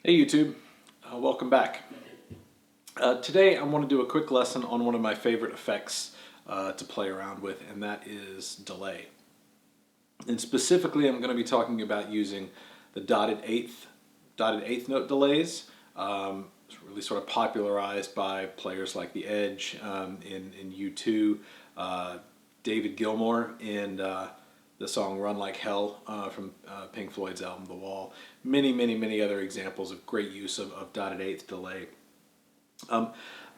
Hey YouTube, welcome back. Today I want to do a quick lesson on one of my favorite effects to play around with, and that is delay. And specifically I'm going to be talking about using the dotted eighth note delays. It's really sort of popularized by players like The Edge in U2, David Gilmour in the song Run Like Hell from Pink Floyd's album The Wall. Many other examples of great use of dotted eighth delay. I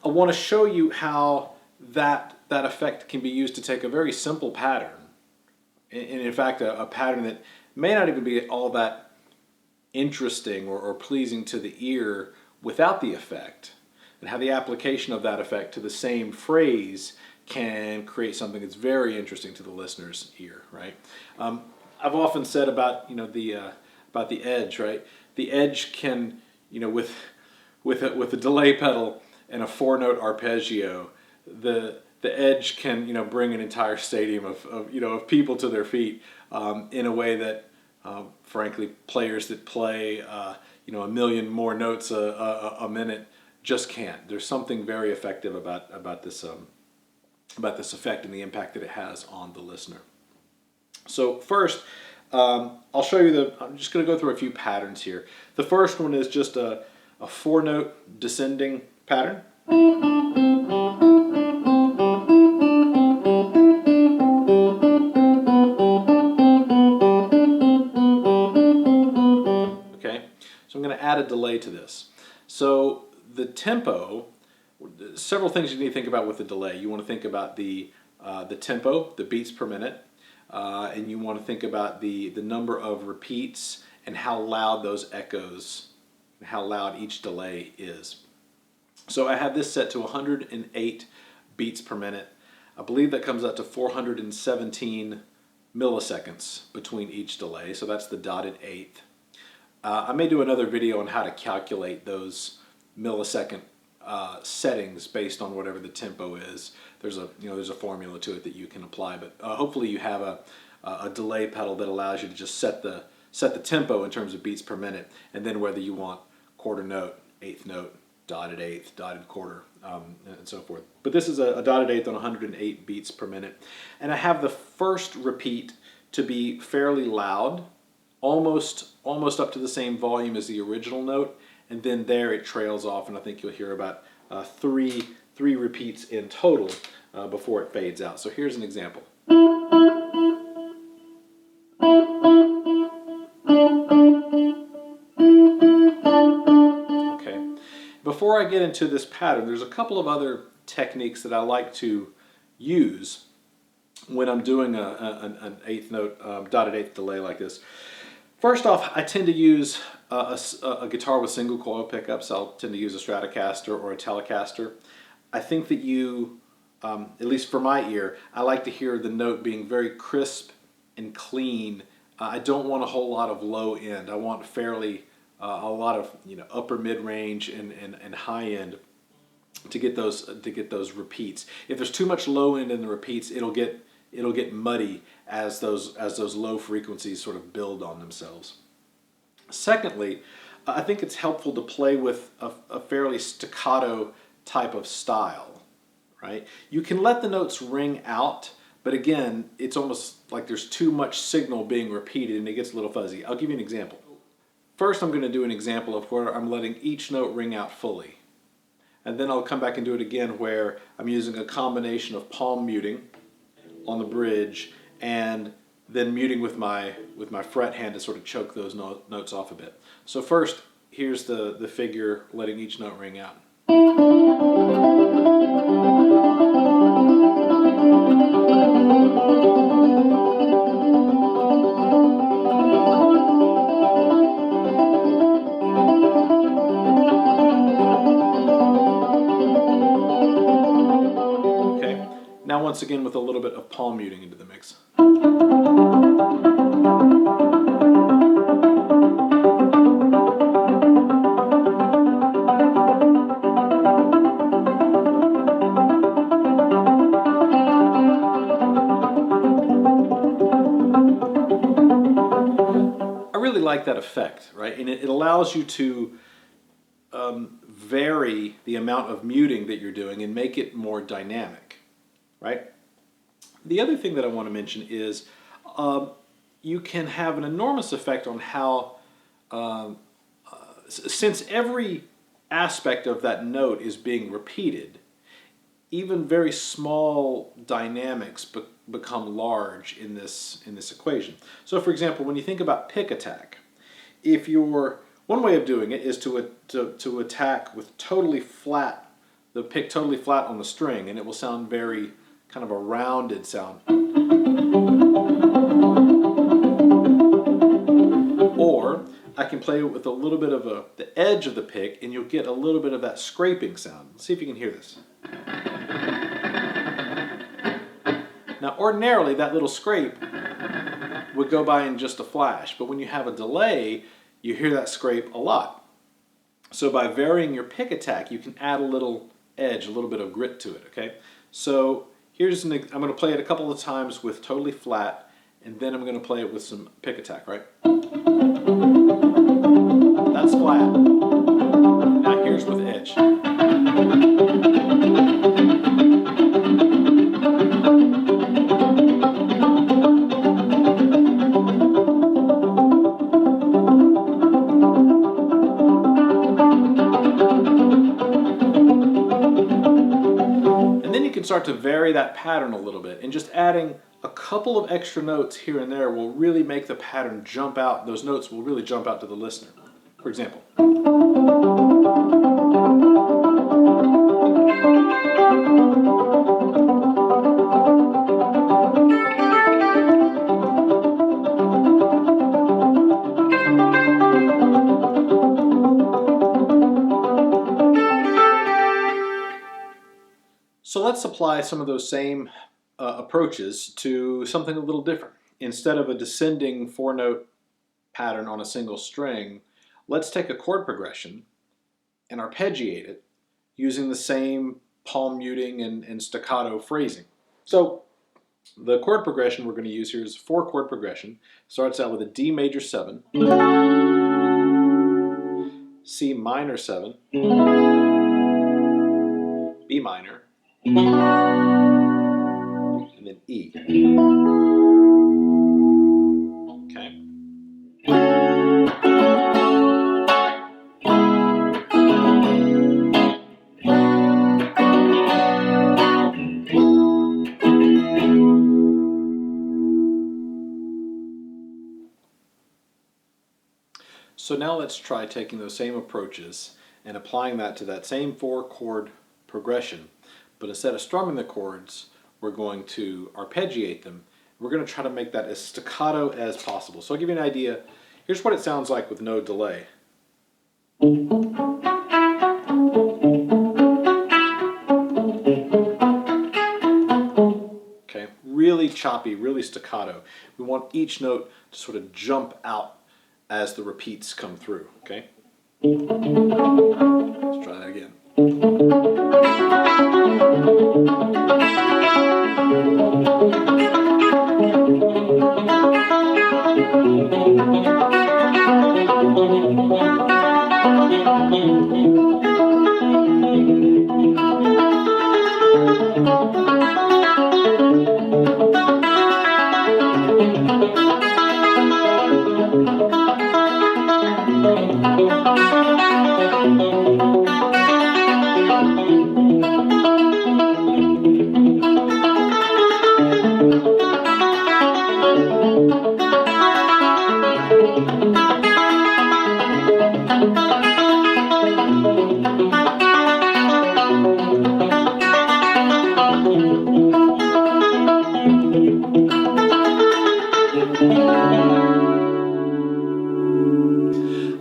want to show you how that effect can be used to take a very simple pattern, and in fact a pattern that may not even be all that interesting or pleasing to the ear without the effect, and how the application of that effect to the same phrase can create something that's very interesting to the listener's ear, right? I've often said about the Edge, right? The Edge can, with a delay pedal and a 4-note arpeggio, the Edge can bring an entire stadium of people to their feet in a way that frankly players that play a million more notes a minute just can't. There's something very effective about this effect and the impact that it has on the listener. So first, I'll show you I'm just going to go through a few patterns here. The first one is just a 4-note descending pattern. Okay, so I'm going to add a delay to this. So the tempo, several things you need to think about with the delay. You want to think about the tempo, the beats per minute, and you want to think about the number of repeats and how loud those echoes, how loud each delay is. So I have this set to 108 beats per minute. I believe that comes out to 417 milliseconds between each delay, so that's the dotted eighth. I may do another video on how to calculate those millisecond settings based on whatever the tempo is. There's a formula to it that you can apply, but hopefully you have a delay pedal that allows you to just set the tempo in terms of beats per minute, and then whether you want quarter note, eighth note, dotted eighth, dotted quarter, and so forth. But this is a dotted eighth on 108 beats per minute, and I have the first repeat to be fairly loud, almost up to the same volume as the original note, and then there it trails off, and I think you'll hear about three repeats in total before it fades out. So here's an example. Okay. Before I get into this pattern, there's a couple of other techniques that I like to use when I'm doing an eighth note, dotted eighth delay like this. First off, I tend to use a guitar with single coil pickups. I'll tend to use a Stratocaster or a Telecaster. I think that at least for my ear, I like to hear the note being very crisp and clean. I don't want a whole lot of low end. I want fairly a lot of upper mid range and high end to get those repeats. If there's too much low end in the repeats, it'll get muddy as those low frequencies sort of build on themselves. Secondly, I think it's helpful to play with a fairly staccato type of style, right? You can let the notes ring out, but again, it's almost like there's too much signal being repeated and it gets a little fuzzy. I'll give you an example. First, I'm going to do an example of where I'm letting each note ring out fully. And then I'll come back and do it again where I'm using a combination of palm muting on the bridge and then muting with my fret hand to sort of choke those notes off a bit. So first, here's the figure letting each note ring out. Okay, now once again with a little bit of palm muting into the mix. I really like that effect, right? And it allows you to vary the amount of muting that you're doing and make it more dynamic, right? The other thing that I want to mention is you can have an enormous effect on how, since every aspect of that note is being repeated, even very small dynamics become large in this equation. So for example, when you think about pick attack, if you're, one way of doing it is to attack with totally flat, the pick totally flat on the string, and it will sound very kind of a rounded sound. Or I can play with a little bit of the edge of the pick, and you'll get a little bit of that scraping sound. Let's see if you can hear this. Now ordinarily that little scrape would go by in just a flash, but when you have a delay, you hear that scrape a lot. So by varying your pick attack, you can add a little edge, a little bit of grit to it, okay? So here's I'm going to play it a couple of times with totally flat, and then I'm going to play it with some pick attack, right? That's flat. Now here's with edge. And then you can start to vary that pattern a little bit, and just adding a couple of extra notes here and there will really make the pattern jump out. Those notes will really jump out to the listener. For example. So let's apply some of those same approaches to something a little different. Instead of a descending 4-note pattern on a single string, let's take a chord progression and arpeggiate it using the same palm muting and staccato phrasing. So the chord progression we're going to use here is a 4-chord progression. Starts out with a D major 7, C minor 7, B minor, and then E. Okay. So now let's try taking those same approaches and applying that to that same 4-chord progression. But instead of strumming the chords, we're going to arpeggiate them. We're going to try to make that as staccato as possible. So I'll give you an idea. Here's what it sounds like with no delay. Okay, really choppy, really staccato. We want each note to sort of jump out as the repeats come through, okay? Let's try that again.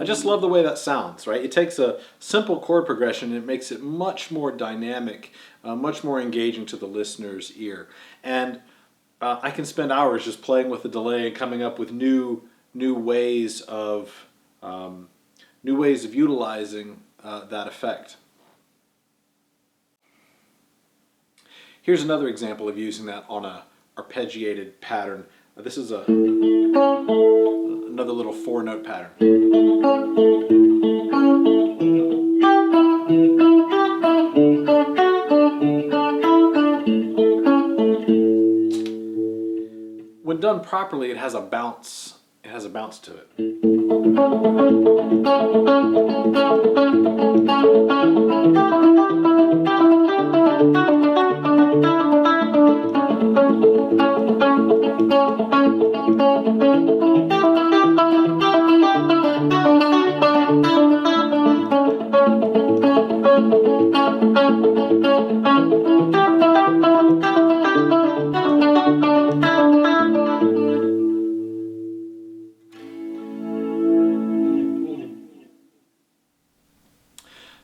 I just love the way that sounds, right? It takes a simple chord progression and it makes it much more dynamic, much more engaging to the listener's ear. And I can spend hours just playing with the delay and coming up with new ways of utilizing that effect. Here's another example of using that on a arpeggiated pattern. This is another little 4-note pattern. properly, it has a bounce. It has a bounce to it.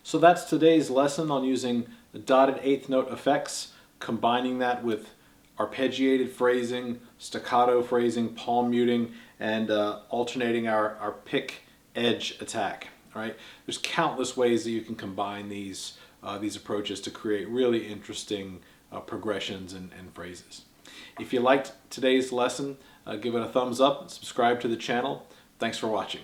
So that's today's lesson on using the dotted eighth note effects, combining that with arpeggiated phrasing, staccato phrasing, palm muting, and alternating our pick edge attack. All right, there's countless ways that you can combine these approaches to create really interesting progressions and phrases. If you liked today's lesson, give it a thumbs up and subscribe to the channel. Thanks for watching.